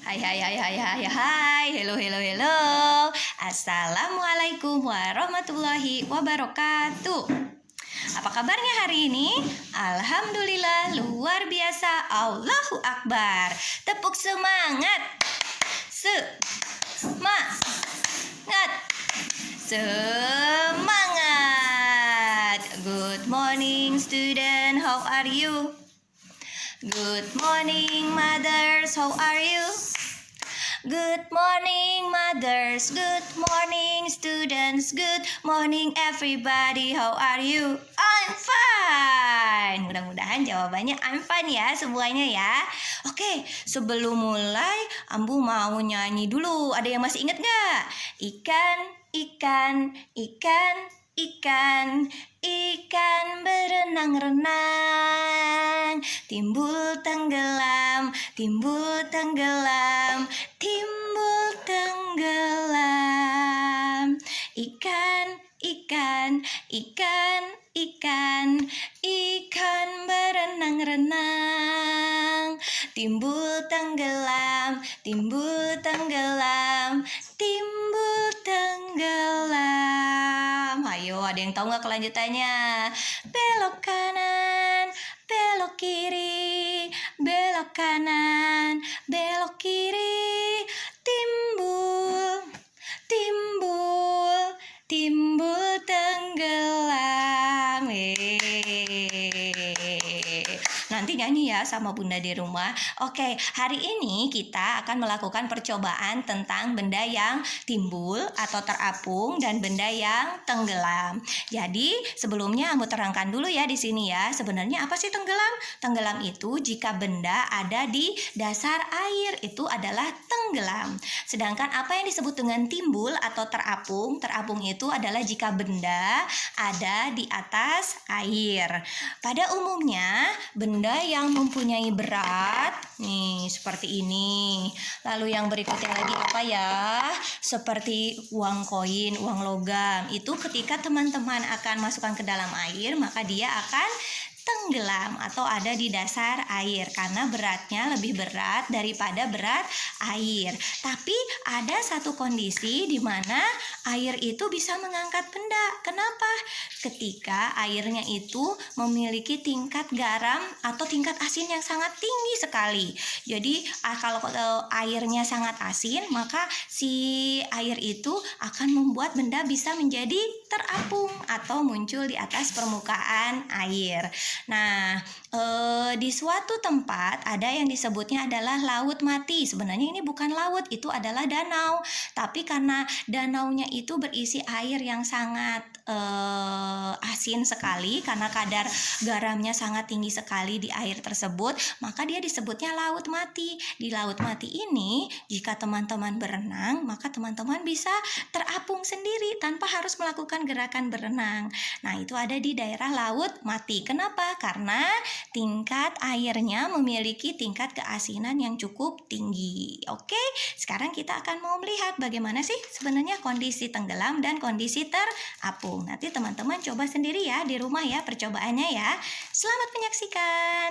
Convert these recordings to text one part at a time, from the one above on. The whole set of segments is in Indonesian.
Hai hai hai hai hai hai. Hello hello hello. Assalamualaikum warahmatullahi wabarakatuh. Apa kabarnya hari ini? Alhamdulillah luar biasa. Allahu Akbar. Tepuk semangat. Semangat. Semangat. Good morning student. How are you? Good morning mothers. How are you? Good morning mothers, good morning students, good morning everybody, how are you? I'm fine. Mudah-mudahan jawabannya I'm fine ya semuanya ya. Oke, sebelum mulai Ambu mau nyanyi dulu. Ada yang masih ingat gak? Ikan, ikan, ikan, ikan, ikan berenang-renang, timbul tenggelam, timbul tenggelam, timbul tenggelam. Ikan, ikan, ikan, ikan, ikan berenang-renang, timbul tenggelam, timbul tenggelam, timbul tenggelam. Ayo, ada yang tahu nggak kelanjutannya? Belok kanan, belok kiri, belok kanan, belok kiri, timbul, timbul, timbul tenggelam. Nanti nyanyi ya sama Bunda di rumah. Oke, hari ini kita akan melakukan percobaan tentang benda yang timbul atau terapung dan benda yang tenggelam. Jadi, sebelumnya Ambu terangkan dulu ya di sini ya. Sebenarnya apa sih tenggelam? Tenggelam itu jika benda ada di dasar air, itu adalah tenggelam. Sedangkan apa yang disebut dengan timbul atau terapung? Terapung itu adalah jika benda ada di atas air. Pada umumnya, benda yang mempunyai berat nih seperti ini. Lalu yang berikutnya lagi apa ya? Seperti uang koin, uang logam. Itu ketika teman-teman akan masukkan ke dalam air, maka dia akan tenggelam atau ada di dasar air karena beratnya lebih berat daripada berat air. Tapi ada satu kondisi di mana air itu bisa mengangkat benda. Kenapa? Ketika airnya itu memiliki tingkat garam atau tingkat asin yang sangat tinggi sekali. Jadi kalau airnya sangat asin, maka si air itu akan membuat benda bisa menjadi terapung atau muncul di atas permukaan air. Nah, di suatu tempat ada yang disebutnya adalah laut mati. Sebenarnya ini bukan laut, itu adalah danau. Tapi karena danaunya itu berisi air yang sangat asin sekali, karena kadar garamnya sangat tinggi sekali di air tersebut, maka dia disebutnya laut mati. Di laut mati ini, jika teman-teman berenang, maka teman-teman bisa terapung sendiri tanpa harus melakukan gerakan berenang. Nah, itu ada di daerah laut mati. Kenapa? Karena tingkat airnya memiliki tingkat keasinan yang cukup tinggi. Oke, sekarang kita akan mau melihat bagaimana sih sebenarnya kondisi tenggelam dan kondisi terapung. Nanti teman-teman coba sendiri ya di rumah ya percobaannya ya. Selamat menyaksikan.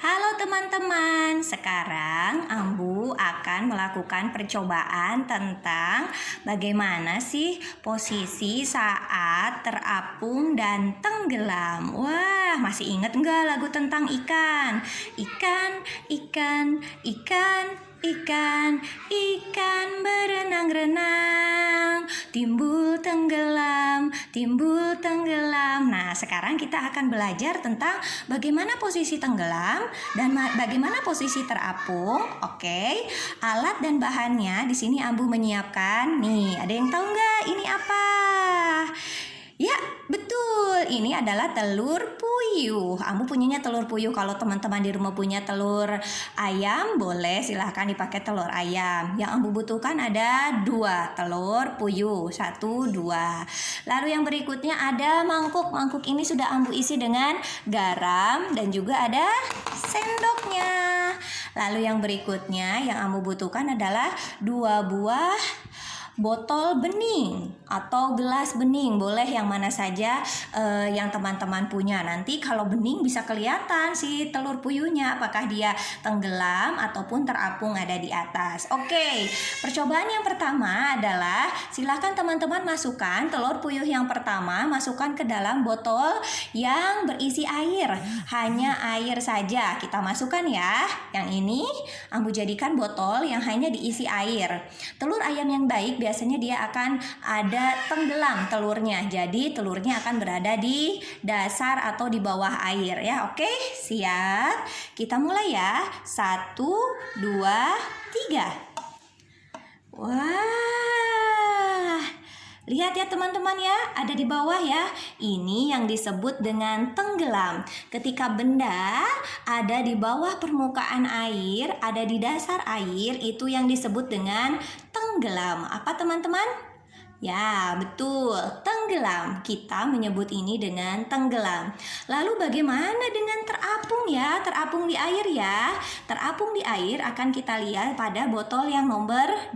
Halo teman-teman, sekarang Ambu akan melakukan percobaan tentang bagaimana sih posisi saat terapung dan tenggelam. Wah, masih ingat nggak lagu tentang ikan? Ikan, ikan, ikan, ikan, ikan berenang-renang, timbul tenggelam, timbul tenggelam. Nah, sekarang kita akan belajar tentang bagaimana posisi tenggelam dan bagaimana posisi terapung. Oke, alat dan bahannya di sini Ambu menyiapkan. Nih, ada yang tahu nggak ini apa? Ya, betul. Ini adalah telur puyuh. Ambu punyanya telur puyuh. Kalau teman-teman di rumah punya telur ayam, boleh silahkan dipakai telur ayam. Yang Ambu butuhkan ada 2 telur puyuh. 1, 2. Lalu yang berikutnya ada mangkuk. Mangkuk ini sudah Ambu isi dengan garam dan juga ada sendoknya. Lalu yang berikutnya yang Ambu butuhkan adalah 2 buah botol bening atau gelas bening, boleh yang mana saja yang teman-teman punya. Nanti kalau bening bisa kelihatan si telur puyuhnya apakah dia tenggelam ataupun terapung ada di atas. Oke, percobaan yang pertama adalah silakan teman-teman masukkan telur puyuh yang pertama, masukkan ke dalam botol yang berisi air. Hanya air saja kita masukkan ya. Yang ini Ambu jadikan botol yang hanya diisi air. Telur ayam yang baik biasanya dia akan ada tenggelam telurnya. Jadi telurnya akan berada di dasar atau di bawah air ya. Oke, siap. Kita mulai ya. 1, 2, 3. Wah, lihat ya teman-teman ya, ada di bawah ya. Ini yang disebut dengan tenggelam. Ketika benda ada di bawah permukaan air, ada di dasar air, itu yang disebut dengan tenggelam. Apa teman-teman? Ya, betul, tenggelam. Kita menyebut ini dengan tenggelam. Lalu bagaimana dengan terapung ya? Terapung di air ya. Terapung di air akan kita lihat pada botol yang nomor 2.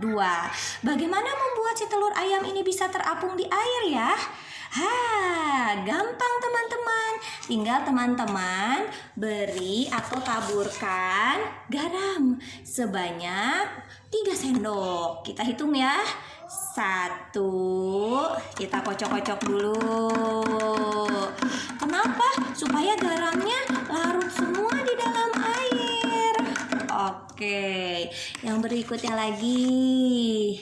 Bagaimana membuat si telur ayam ini bisa terapung di air ya? Gampang teman-teman. Tinggal teman-teman beri atau taburkan garam sebanyak 3 sendok. Kita hitung ya. 1, kita kocok-kocok dulu. Kenapa? Supaya garamnya larut semua di dalam air. Oke, yang berikutnya lagi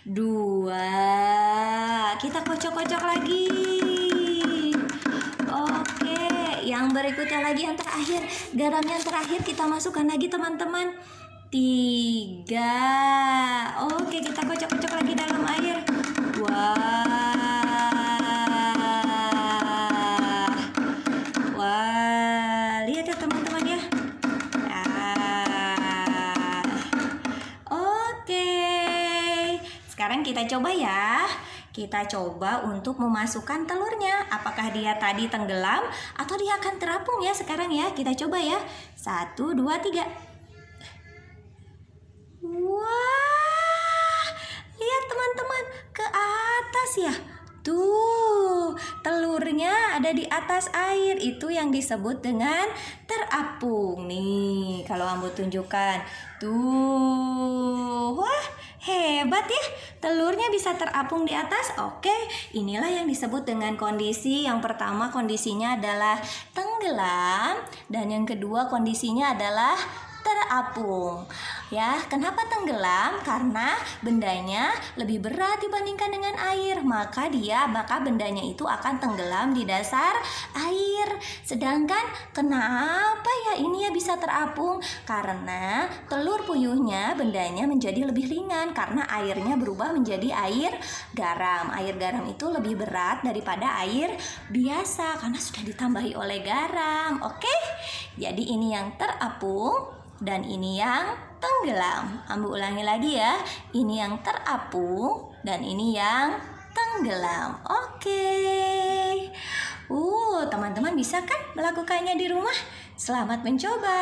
2, kita kocok-kocok lagi. Oke, yang berikutnya lagi yang terakhir, garam yang terakhir kita masukkan lagi teman-teman. 3. Oke, kita kocok-kocok lagi dalam air. Wah, lihat ya teman-teman ya. Oke, sekarang kita coba ya. Kita coba untuk memasukkan telurnya. Apakah dia tadi tenggelam atau dia akan terapung ya sekarang ya. Kita coba ya. 1, 2, 3. Wah, lihat teman-teman, ke atas ya. Tuh, telurnya ada di atas air. Itu yang disebut dengan terapung. Nih, kalau Ambu tunjukkan. Tuh, wah, hebat ya. Telurnya bisa terapung di atas. Oke, inilah yang disebut dengan kondisi yang pertama, kondisinya adalah tenggelam. Dan yang kedua, kondisinya adalah terapung. Ya, kenapa tenggelam? Karena bendanya lebih berat dibandingkan dengan air, maka bendanya itu akan tenggelam di dasar air. Sedangkan kenapa ya ini ya bisa terapung? Karena telur puyuhnya bendanya menjadi lebih ringan karena airnya berubah menjadi air garam. Air garam itu lebih berat daripada air biasa karena sudah ditambahi oleh garam. Oke? Jadi ini yang terapung dan ini yang tenggelam. Ambu ulangi lagi ya. Ini yang terapung dan ini yang tenggelam. Oke. Teman-teman bisa kan melakukannya di rumah? Selamat mencoba.